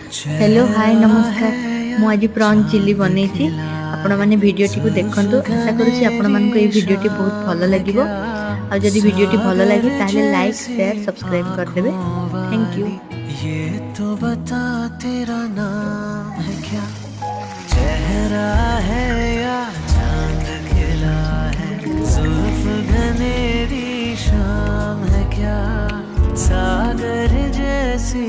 Hello hi नमस्कार। मु आज प्रॉन चिल्ली बनैछि। आपण माने वीडियोटी को देखंतु। आशा करूछि आपण मानको ए वीडियोटी बहुत भलो लागिवो। आ जदि वीडियोटी भलो लागे ताले लाइक शेयर सब्सक्राइब कर देबे। Thank you. ये तो बता तेरा नाम है क्या, चेहरा है या चांद खिला है, जुल्फ घनेरी शाम है क्या, सागर जैसी